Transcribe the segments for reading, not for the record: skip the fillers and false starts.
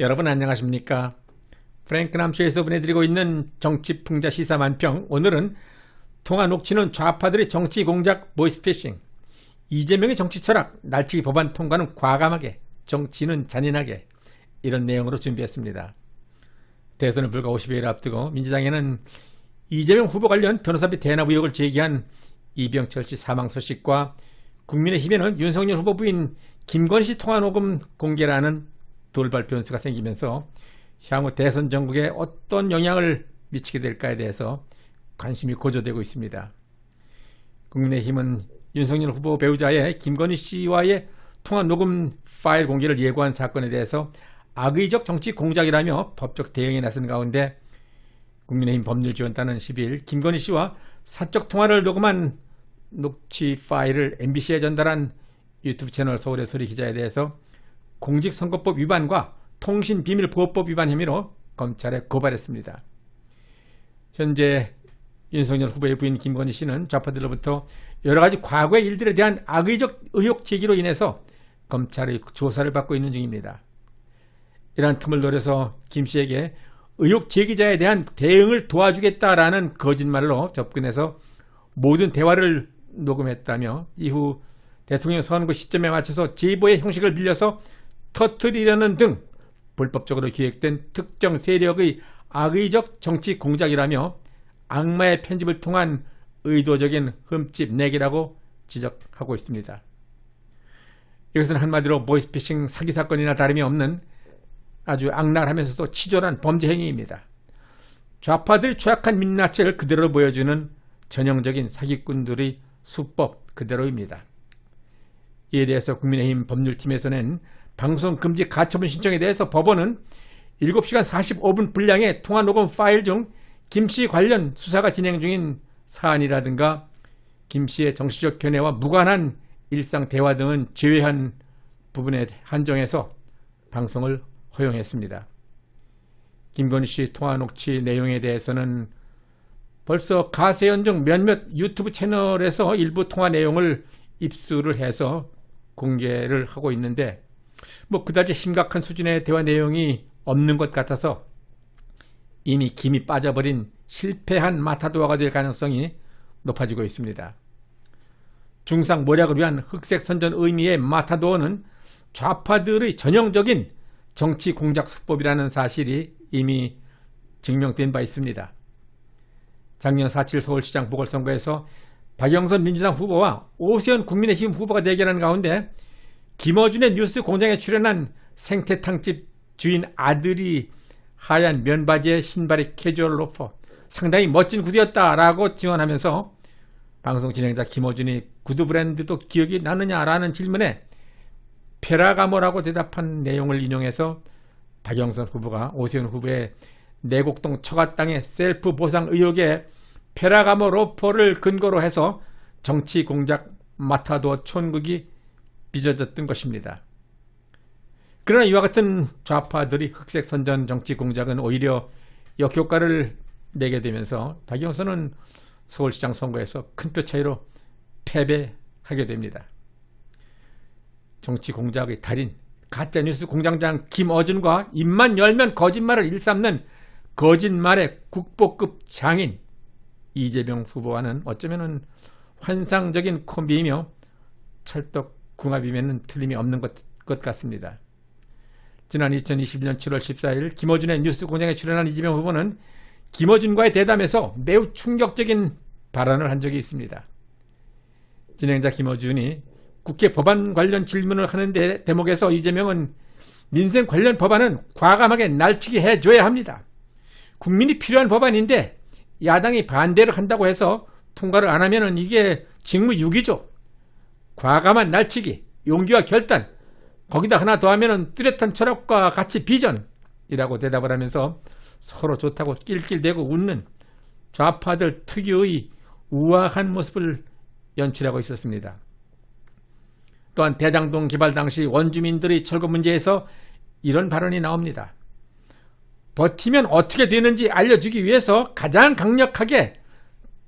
여러분 안녕하십니까? 프랭크남쇼에서 보내드리고 있는 정치풍자 시사만평. 오늘은 통화 녹취는 좌파들의 정치 공작 보이스피싱, 이재명의 정치 철학, 날치기 법안 통과는 과감하게, 정치는 잔인하게, 이런 내용으로 준비했습니다. 대선을 불과 50여일 앞두고 민주당에는 이재명 후보 관련 변호사비 대납 의혹을 제기한 이병철 씨 사망 소식과 국민의힘에는 윤석열 후보 부인 김건희 씨 통화 녹음 공개라는 돌발 변수가 생기면서 향후 대선 전국에 어떤 영향을 미치게 될까에 대해서 관심이 고조되고 있습니다. 국민의힘은 윤석열 후보 배우자의 김건희 씨와의 통화 녹음 파일 공개를 예고한 사건에 대해서 악의적 정치 공작이라며 법적 대응에 나선 가운데 국민의힘 법률지원단은 10일 김건희 씨와 사적 통화를 녹음한 녹취 파일을 MBC에 전달한 유튜브 채널 서울의 소리 기자에 대해서 공직선거법 위반과 통신비밀보호법 위반 혐의로 검찰에 고발했습니다. 현재 윤석열 후보의 부인 김건희 씨는 좌파들로부터 여러가지 과거의 일들에 대한 악의적 의혹 제기로 인해서 검찰의 조사를 받고 있는 중입니다. 이러한 틈을 노려서 김 씨에게 의혹 제기자에 대한 대응을 도와주겠다라는 거짓말로 접근해서 모든 대화를 녹음했다며 이후 대통령 선거 시점에 맞춰서 제보의 형식을 빌려서 터뜨리려는 등 불법적으로 기획된 특정 세력의 악의적 정치 공작이라며 악마의 편집을 통한 의도적인 흠집 내기라고 지적하고 있습니다. 이것은 한마디로 보이스피싱 사기 사건이나 다름이 없는 아주 악랄하면서도 치졸한 범죄 행위입니다. 좌파들이 취약한 민낯을 그대로 보여주는 전형적인 사기꾼들의 수법 그대로입니다. 이에 대해서 국민의힘 법률팀에서는 방송 금지 가처분 신청에 대해서 법원은 7시간 45분 분량의 통화 녹음 파일 중 김씨 관련 수사가 진행 중인 사안이라든가 김씨의 정치적 견해와 무관한 일상 대화 등은 제외한 부분에 한정해서 방송을 허용했습니다. 김건희 씨 통화 녹취 내용에 대해서는 벌써 가세연 등 몇몇 유튜브 채널에서 일부 통화 내용을 입수를 해서 공개를 하고 있는데 그다지 심각한 수준의 대화 내용이 없는 것 같아서 이미 김이 빠져버린 실패한 마타도어가 될 가능성이 높아지고 있습니다. 중상 모략을 위한 흑색 선전 의미의 마타도어는 좌파들의 전형적인 정치 공작 수법이라는 사실이 이미 증명된 바 있습니다. 작년 4.7 서울시장 보궐선거에서 박영선 민주당 후보와 오세훈 국민의힘 후보가 대결하는 가운데 김어준의 뉴스 공장에 출연한 생태탕집 주인 아들이 하얀 면바지에 신발에 캐주얼 로퍼, 상당히 멋진 구두였다라고 증언하면서 방송 진행자 김어준이 구두 브랜드도 기억이 나느냐라는 질문에 페라가모라고 대답한 내용을 인용해서 박영선 후보가 오세훈 후보의 내곡동 처가 땅의 셀프 보상 의혹에 페라가모 로퍼를 근거로 해서 정치 공작 마타도어 촌극이 빚어졌던 것입니다. 그러나 이와 같은 좌파들이 흑색 선전 정치 공작은 오히려 역효과를 내게 되면서 박영선은 서울시장 선거에서 큰 표 차이로 패배하게 됩니다. 정치 공작의 달인, 가짜뉴스 공장장 김어준과 입만 열면 거짓말을 일삼는 거짓말의 국보급 장인 이재명 후보와는 어쩌면 환상적인 콤비이며 찰떡궁합이면 틀림이 없는 것 같습니다. 지난 2021년 7월 14일 김어준의 뉴스 공장에 출연한 이재명 후보는 김어준과의 대담에서 매우 충격적인 발언을 한 적이 있습니다. 진행자 김어준이 국회 법안 관련 질문을 하는데 대목에서 이재명은 민생 관련 법안은 과감하게 날치기 해줘야 합니다. 국민이 필요한 법안인데 야당이 반대를 한다고 해서 통과를 안 하면 이게 직무유기죠. 과감한 날치기, 용기와 결단, 거기다 하나 더 하면 뚜렷한 철학과 같이 비전이라고 대답을 하면서 서로 좋다고 낄낄대고 웃는 좌파들 특유의 우아한 모습을 연출하고 있었습니다. 또한 대장동 개발 당시 원주민들의 철거 문제에서 이런 발언이 나옵니다. 버티면 어떻게 되는지 알려주기 위해서 가장 강력하게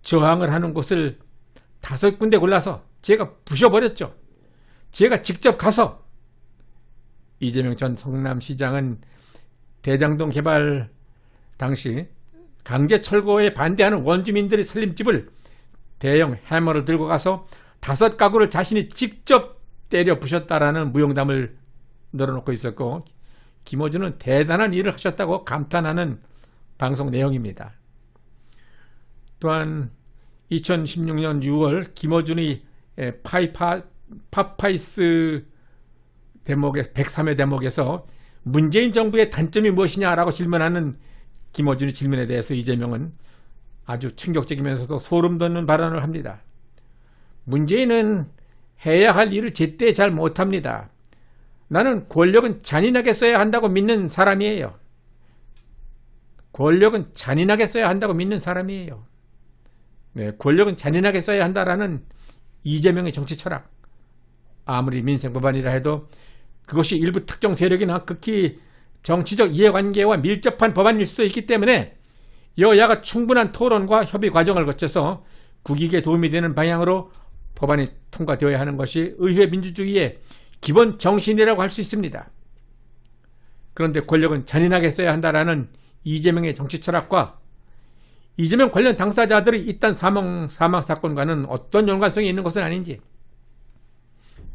저항을 하는 곳을 5군데 골라서 제가 부셔버렸죠. 제가 직접 가서 이재명 전 성남시장은 대장동 개발 당시 강제 철거에 반대하는 원주민들의 살림집을 대형 해머를 들고 가서 5가구를 자신이 직접 때려 부셨다라는 무용담을 늘어놓고 있었고, 김어준은 대단한 일을 하셨다고 감탄하는 방송 내용입니다. 또한 2016년 6월 김어준이 파파이스 대목의 103회 대목에서 문재인 정부의 단점이 무엇이냐라고 질문하는 김어준의 질문에 대해서 이재명은 아주 충격적이면서도 소름 돋는 발언을 합니다. 문재인은 해야 할 일을 제때 잘 못합니다. 나는 권력은 잔인하게 써야 한다고 믿는 사람이에요. 권력은 잔인하게 써야 한다고 믿는 사람이에요. 네, 권력은 잔인하게 써야 한다라는 이재명의 정치 철학. 아무리 민생 법안이라 해도 그것이 일부 특정 세력이나 극히 정치적 이해관계와 밀접한 법안일 수도 있기 때문에 여야가 충분한 토론과 협의 과정을 거쳐서 국익에 도움이 되는 방향으로 법안이 통과되어야 하는 것이 의회 민주주의의 기본 정신이라고 할 수 있습니다. 그런데 권력은 잔인하게 써야 한다라는 이재명의 정치 철학과 이재명 관련 당사자들의 잇단 사망 사건과는 어떤 연관성이 있는 것은 아닌지,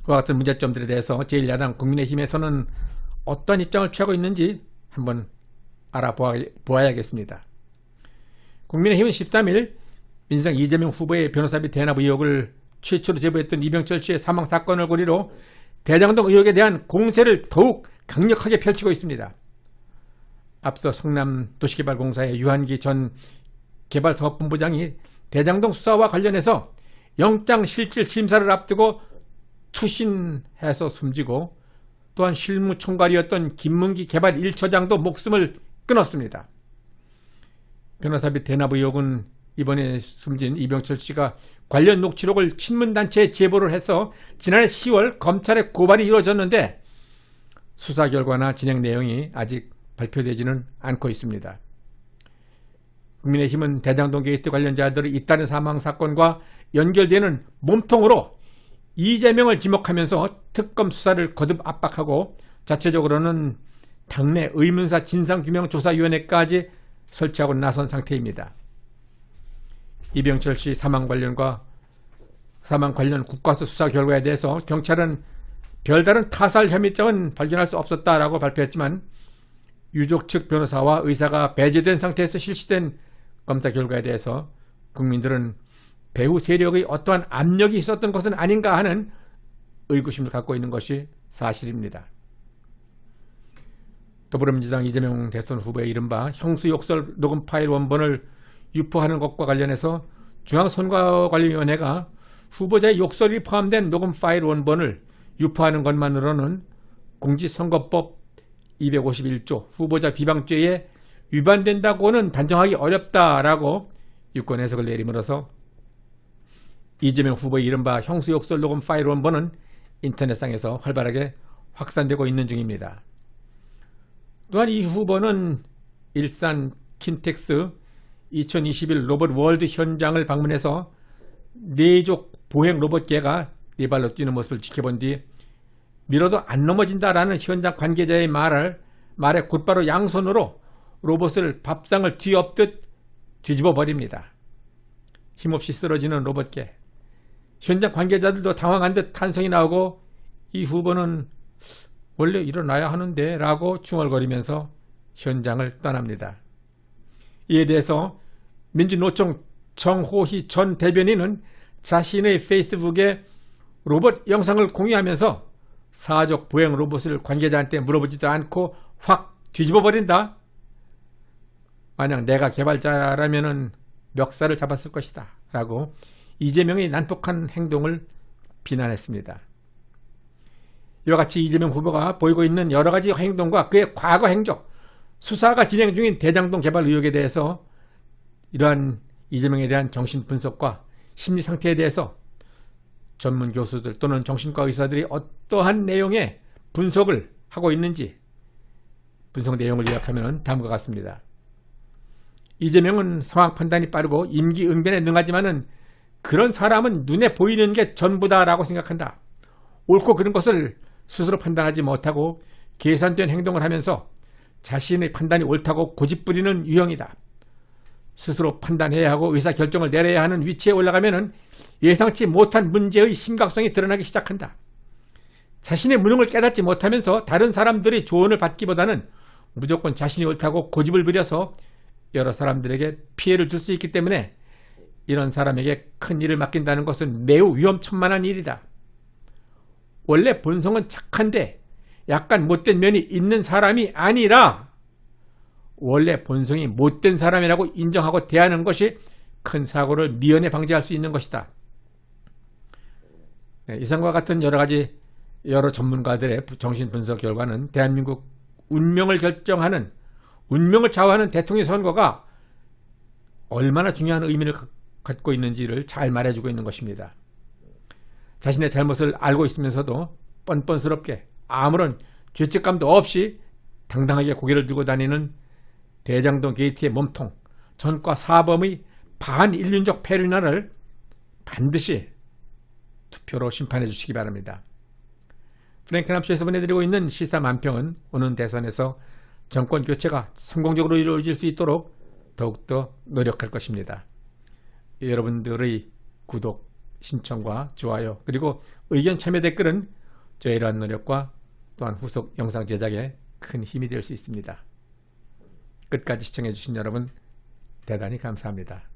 그와 같은 문제점들에 대해서 제1야당 국민의힘에서는 어떤 입장을 취하고 있는지 한번 알아보아야겠습니다. 국민의힘은 13일 민주당 이재명 후보의 변호사비 대납 의혹을 최초로 제보했던 이병철 씨의 사망 사건을 고리로 대장동 의혹에 대한 공세를 더욱 강력하게 펼치고 있습니다. 앞서 성남도시개발공사의 유한기 전 개발사업본부장이 대장동 수사와 관련해서 영장실질 심사를 앞두고 투신해서 숨지고, 또한 실무총괄이었던 김문기 개발 1처장도 목숨을 끊었습니다. 변호사비 대납 의혹은 이번에 숨진 이병철 씨가 관련 녹취록을 친문단체에 제보를 해서 지난해 10월 검찰에 고발이 이루어졌는데 수사 결과나 진행 내용이 아직 발표되지는 않고 있습니다. 국민의힘은 대장동 게이트 관련자들의 잇따른 사망 사건과 연결되는 몸통으로 이재명을 지목하면서 특검 수사를 거듭 압박하고, 자체적으로는 당내 의문사 진상규명조사위원회까지 설치하고 나선 상태입니다. 이병철 씨 사망 관련 국가수 수사 결과에 대해서 경찰은 별다른 타살 혐의점은 발견할 수 없었다라고 발표했지만, 유족 측 변호사와 의사가 배제된 상태에서 실시된 검사 결과에 대해서 국민들은 배후 세력의 어떠한 압력이 있었던 것은 아닌가 하는 의구심을 갖고 있는 것이 사실입니다. 더불어민주당 이재명 대선 후보의 이른바 형수욕설 녹음 파일 원본을 유포하는 것과 관련해서 중앙선거관리위원회가 후보자의 욕설이 포함된 녹음 파일 원본을 유포하는 것만으로는 공직선거법 251조 후보자 비방죄에 위반된다고는 단정하기 어렵다라고 유권 해석을 내림으로써 이재명 후보의 이른바 형수욕설 녹음 파일 원본은 인터넷상에서 활발하게 확산되고 있는 중입니다. 또한 이 후보는 일산 킨텍스 2021 로봇 월드 현장을 방문해서 내족 보행 로봇개가 네 발로 뛰는 모습을 지켜본 뒤 밀어도 안 넘어진다라는 현장 관계자의 말에 곧바로 양손으로 로봇을 밥상을 뒤엎듯 뒤집어 버립니다. 힘없이 쓰러지는 로봇개. 현장 관계자들도 당황한 듯 탄성이 나오고, 이 후보는 원래 일어나야 하는데 라고 중얼거리면서 현장을 떠납니다. 이에 대해서 민주노총 정호희 전 대변인은 자신의 페이스북에 로봇 영상을 공유하면서 사족 보행 로봇을 관계자한테 물어보지도 않고 확 뒤집어 버린다. 만약 내가 개발자라면 멱살을 잡았을 것이다 라고 이재명의 난폭한 행동을 비난했습니다. 이와 같이 이재명 후보가 보이고 있는 여러 가지 행동과 그의 과거 행적, 수사가 진행 중인 대장동 개발 의혹에 대해서 이러한 이재명에 대한 정신 분석과 심리 상태에 대해서 전문 교수들 또는 정신과 의사들이 어떠한 내용의 분석을 하고 있는지 분석 내용을 요약하면 다음과 같습니다. 이재명은 상황 판단이 빠르고 임기응변에 능하지만은 그런 사람은 눈에 보이는 게 전부다라고 생각한다. 옳고 그른 것을 스스로 판단하지 못하고 계산된 행동을 하면서 자신의 판단이 옳다고 고집부리는 유형이다. 스스로 판단해야 하고 의사결정을 내려야 하는 위치에 올라가면 예상치 못한 문제의 심각성이 드러나기 시작한다. 자신의 무능을 깨닫지 못하면서 다른 사람들의 조언을 받기보다는 무조건 자신이 옳다고 고집을 부려서 여러 사람들에게 피해를 줄 수 있기 때문에 이런 사람에게 큰 일을 맡긴다는 것은 매우 위험천만한 일이다. 원래 본성은 착한데 약간 못된 면이 있는 사람이 아니라 원래 본성이 못된 사람이라고 인정하고 대하는 것이 큰 사고를 미연에 방지할 수 있는 것이다. 이상과 같은 여러 전문가들의 정신분석 결과는 대한민국 운명을 결정하는, 운명을 좌우하는 대통령 선거가 얼마나 중요한 의미를 갖고 있는지를 잘 말해주고 있는 것입니다. 자신의 잘못을 알고 있으면서도 뻔뻔스럽게 아무런 죄책감도 없이 당당하게 고개를 들고 다니는 대장동 게이트의 몸통, 전과 사범의 반인륜적 패륜화를 반드시 투표로 심판해 주시기 바랍니다. 프랭크 남쇼에서 보내드리고 있는 시사 만평은 오는 대선에서 정권 교체가 성공적으로 이루어질 수 있도록 더욱더 노력할 것입니다. 여러분들의 구독, 신청과 좋아요, 그리고 의견 참여 댓글은 저의 이러한 노력과 또한 후속 영상 제작에 큰 힘이 될 수 있습니다. 끝까지 시청해주신 여러분 대단히 감사합니다.